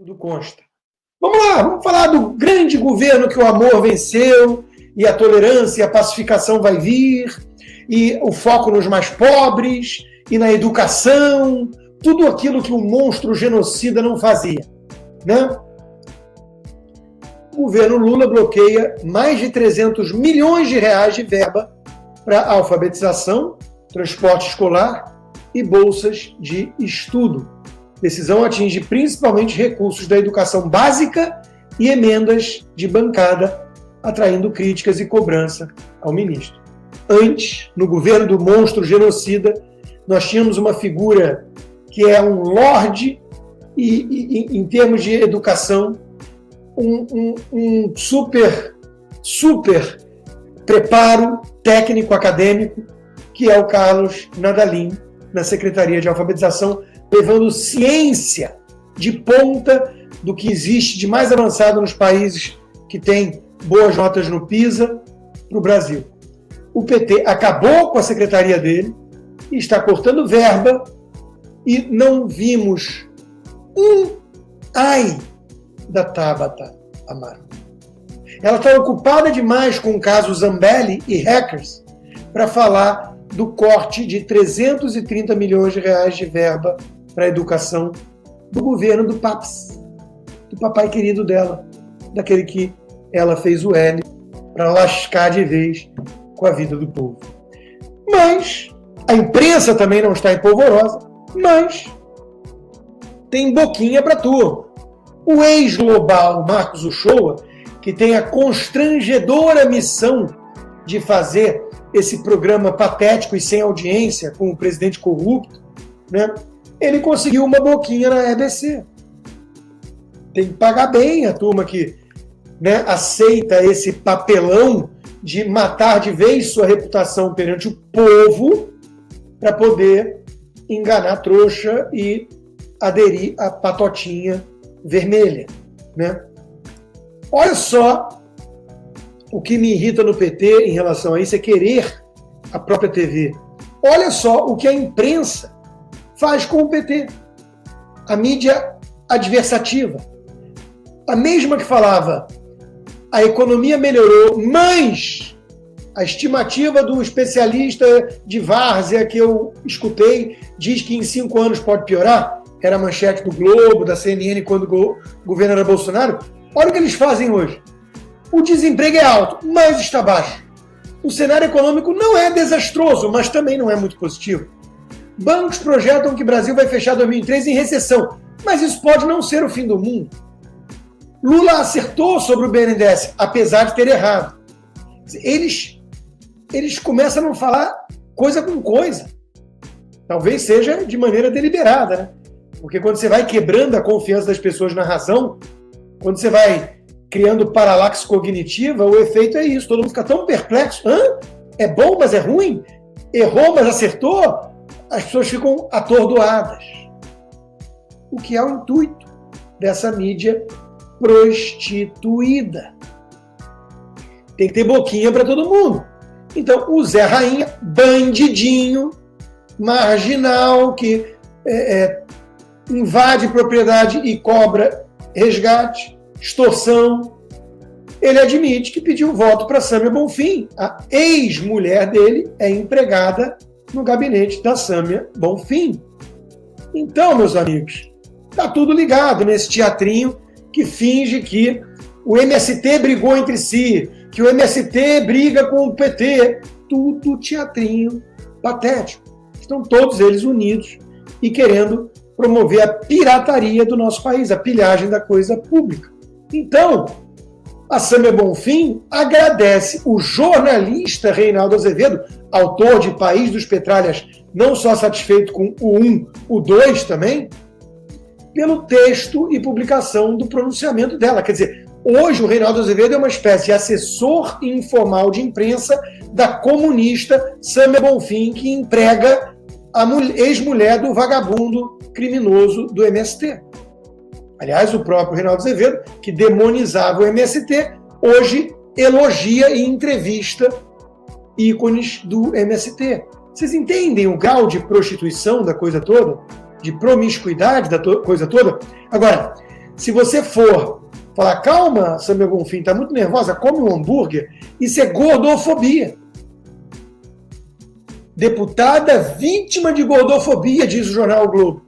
tudo consta. Vamos lá, vamos falar do grande governo que o amor venceu, e a tolerância e a pacificação vai vir, e o foco nos mais pobres, e na educação, tudo aquilo que o monstro genocida não fazia, né? O governo Lula bloqueia mais de 300 milhões de reais de verba para alfabetização, transporte escolar e bolsas de estudo. Decisão atinge principalmente recursos da educação básica e emendas de bancada, atraindo críticas e cobrança ao ministro. Antes, no governo do monstro genocida, nós tínhamos uma figura que é um lorde e em termos de educação, um super preparo técnico acadêmico, que é o Carlos Nadalim, na Secretaria de Alfabetização, levando ciência de ponta do que existe de mais avançado nos países que têm boas notas no PISA para o Brasil. O PT acabou com a secretaria dele e está cortando verba e não vimos um ai da Tabata Amaral. Ela está ocupada demais com o caso Zambelli e hackers para falar do corte de 330 milhões de reais de verba para a educação do governo do PAPS, do papai querido dela, daquele que ela fez o L para lascar de vez com a vida do povo. Mas a imprensa também não está empolvorosa, mas tem boquinha para turma. O ex-global Marcos Uchoa, que tem a constrangedora missão de fazer esse programa patético e sem audiência com o presidente corrupto, né? Ele conseguiu uma boquinha na EBC. Tem que pagar bem a turma que, né, aceita esse papelão de matar de vez sua reputação perante o povo para poder enganar a trouxa e aderir à patotinha vermelha, né? Olha só, o que me irrita no PT em relação a isso é querer a própria TV. Olha só o que a imprensa faz com o PT. A mídia adversativa. A mesma que falava a economia melhorou, mas a estimativa do especialista de várzea que eu escutei diz que em 5 anos pode piorar. Era a manchete do Globo, da CNN, quando o governo era Bolsonaro. Olha o que eles fazem hoje. O desemprego é alto, mas está baixo. O cenário econômico não é desastroso, mas também não é muito positivo. Bancos projetam que o Brasil vai fechar 2003 em recessão, mas isso pode não ser o fim do mundo. Lula acertou sobre o BNDES, apesar de ter errado. Eles começam a não falar coisa com coisa. Talvez seja de maneira deliberada, né? Porque quando você vai quebrando a confiança das pessoas na razão, quando você vai criando paralaxe cognitiva, o efeito é isso. Todo mundo fica tão perplexo. Hã? É bom, mas é ruim? Errou, mas acertou? As pessoas ficam atordoadas. O que é o intuito dessa mídia prostituída. Tem que ter boquinha para todo mundo. Então, o Zé Rainha, bandidinho, marginal, que invade propriedade e cobra resgate, extorsão, ele admite que pediu voto para Sâmia Bonfim. A ex-mulher dele é empregada no gabinete da Sâmia Bonfim. Então, meus amigos, tá tudo ligado nesse teatrinho que finge que o MST brigou entre si, que o MST briga com o PT. Tudo teatrinho patético. Estão todos eles unidos e querendo promover a pirataria do nosso país, a pilhagem da coisa pública. Então, a Sâmia Bonfim agradece o jornalista Reinaldo Azevedo, autor de País dos Petralhas, não só satisfeito com o 1, o 2 também, pelo texto e publicação do pronunciamento dela. Quer dizer, hoje o Reinaldo Azevedo é uma espécie de assessor informal de imprensa da comunista Sâmia Bonfim, que emprega a ex-mulher do vagabundo criminoso do MST. Aliás, o próprio Reinaldo Azevedo, que demonizava o MST, hoje elogia e entrevista ícones do MST. Vocês entendem o grau de prostituição da coisa toda? De promiscuidade da coisa toda? Agora, Se você for falar, calma, Samia Bonfim, está muito nervosa, come um hambúrguer, isso é gordofobia. Deputada vítima de gordofobia, diz o jornal o Globo.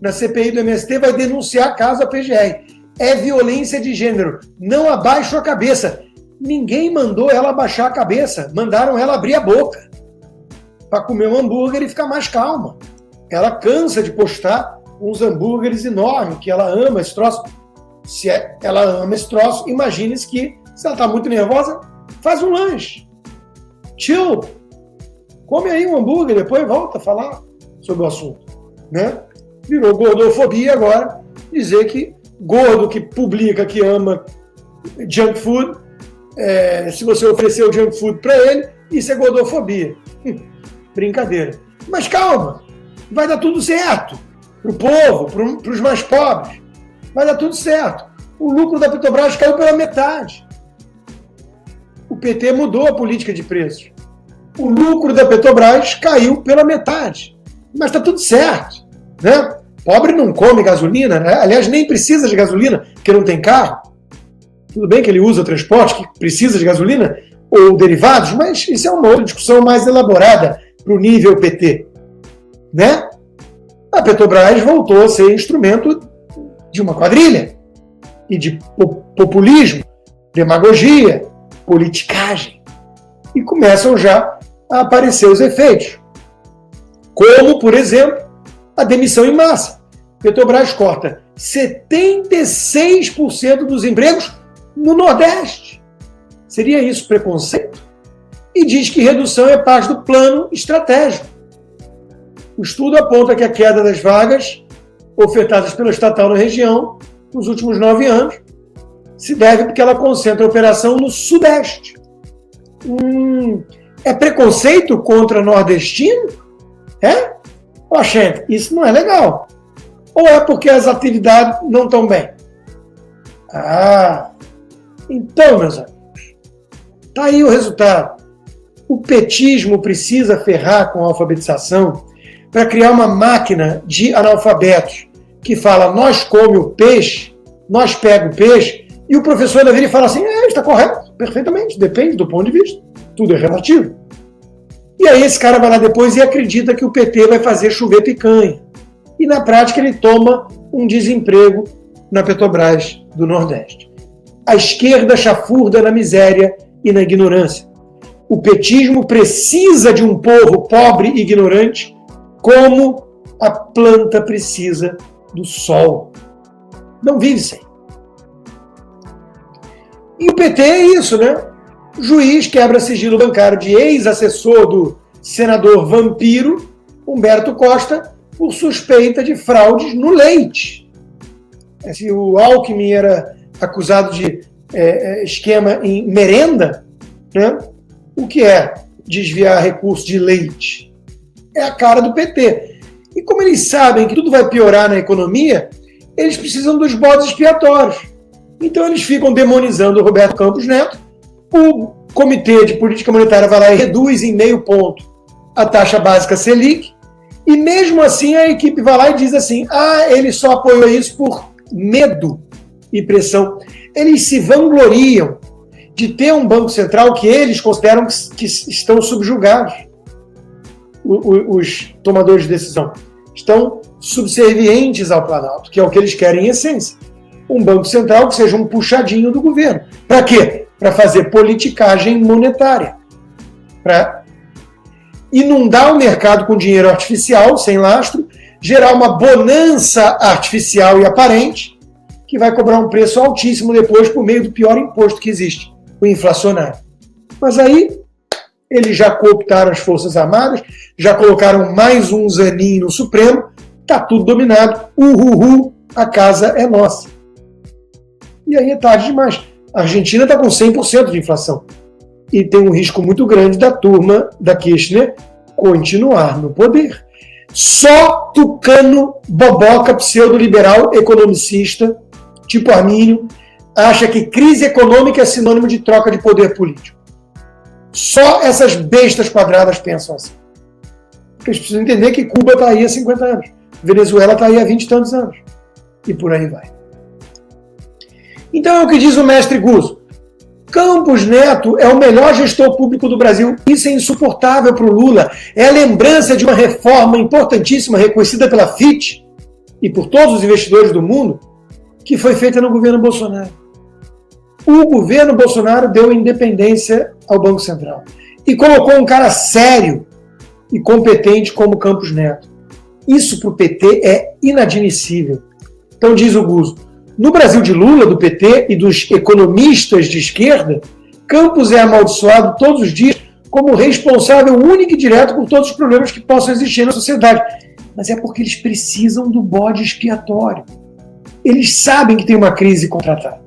Na CPI do MST vai denunciar caso a PGR. É violência de gênero. Não abaixo a cabeça. Ninguém mandou ela abaixar a cabeça. Mandaram ela abrir a boca para comer um hambúrguer e ficar mais calma. Ela cansa de postar uns hambúrgueres enormes, que ela ama esse troço. Se ela ama esse troço, imagine-se que, se ela está muito nervosa, faz um lanche. Chill. Come aí um hambúrguer, depois volta a falar sobre o assunto. Né? Virou gordofobia agora, dizer que gordo que publica que ama junk food, se você oferecer o junk food para ele, isso é gordofobia. Brincadeira. Mas calma, vai dar tudo certo. Para o povo, para os mais pobres. Vai dar tudo certo. O lucro da Petrobras caiu pela metade. O PT mudou a política de preços. O lucro da Petrobras caiu pela metade. Mas está tudo certo. Né? Pobre não come gasolina, né? Aliás, nem precisa de gasolina, porque não tem carro. Tudo bem que ele usa transporte que precisa de gasolina ou derivados, mas isso é uma outra discussão mais elaborada para o nível PT. Né? A Petrobras voltou a ser instrumento de uma quadrilha e de populismo, demagogia, politicagem. E começam já a aparecer os efeitos. Como, por exemplo, a demissão em massa. Petrobras corta 76% dos empregos no Nordeste. Seria isso preconceito? E diz que redução é parte do plano estratégico. O estudo aponta que a queda das vagas ofertadas pela estatal na região nos últimos 9 anos se deve porque ela concentra a operação no Sudeste. É preconceito contra nordestino? É? Gente, isso não é legal. Ou é porque as atividades não estão bem? Então, meus amigos, está aí o resultado. O petismo precisa ferrar com a alfabetização para criar uma máquina de analfabetos que fala, nós come o peixe, nós pega o peixe, e o professor da vida fala assim, está correto, perfeitamente, depende do ponto de vista, tudo é relativo. E aí esse cara vai lá depois e acredita que o PT vai fazer chover picanha. E na prática ele toma um desemprego na Petrobras do Nordeste. A esquerda chafurda na miséria e na ignorância. O petismo precisa de um povo pobre e ignorante como a planta precisa do sol. Não vive sem. E o PT é isso, né? O juiz quebra sigilo bancário de ex-assessor do senador vampiro, Humberto Costa, por suspeita de fraudes no leite. Se o Alckmin era acusado de esquema em merenda, né? O que é desviar recursos de leite? É a cara do PT. E como eles sabem que tudo vai piorar na economia, eles precisam dos bodes expiatórios. Então eles ficam demonizando o Roberto Campos Neto. O Comitê de Política Monetária vai lá e reduz em 0,5 ponto a taxa básica Selic. E mesmo assim a equipe vai lá e diz assim, ele só apoiou isso por medo e pressão. Eles se vangloriam de ter um Banco Central que eles consideram que estão subjugados. Os tomadores de decisão estão subservientes ao Planalto, que é o que eles querem em essência. Um Banco Central que seja um puxadinho do governo. Para quê? Para fazer politicagem monetária. Para inundar o mercado com dinheiro artificial, sem lastro, gerar uma bonança artificial e aparente, que vai cobrar um preço altíssimo depois por meio do pior imposto que existe, o inflacionário. Mas aí, eles já cooptaram as Forças Armadas, já colocaram mais um Zanin no Supremo, está tudo dominado, a casa é nossa. E aí é tarde demais. A Argentina está com 100% de inflação. E tem um risco muito grande da turma da Kirchner continuar no poder. Só tucano, boboca, pseudo-liberal, economicista, tipo Armínio, acha que crise econômica é sinônimo de troca de poder político. Só essas bestas quadradas pensam assim. Porque eles precisam entender que Cuba está aí há 50 anos. Venezuela está aí há 20 e tantos anos. E por aí vai. Então é o que diz o mestre Guzzo. Campos Neto é o melhor gestor público do Brasil. Isso é insuportável para o Lula. É a lembrança de uma reforma importantíssima, reconhecida pela FIT e por todos os investidores do mundo, que foi feita no governo Bolsonaro. O governo Bolsonaro deu independência ao Banco Central e colocou um cara sério e competente como Campos Neto. Isso para o PT é inadmissível. Então diz o Guzzo, no Brasil de Lula, do PT e dos economistas de esquerda, Campos é amaldiçoado todos os dias como responsável único e direto por todos os problemas que possam existir na sociedade. Mas é porque eles precisam do bode expiatório. Eles sabem que tem uma crise contratada.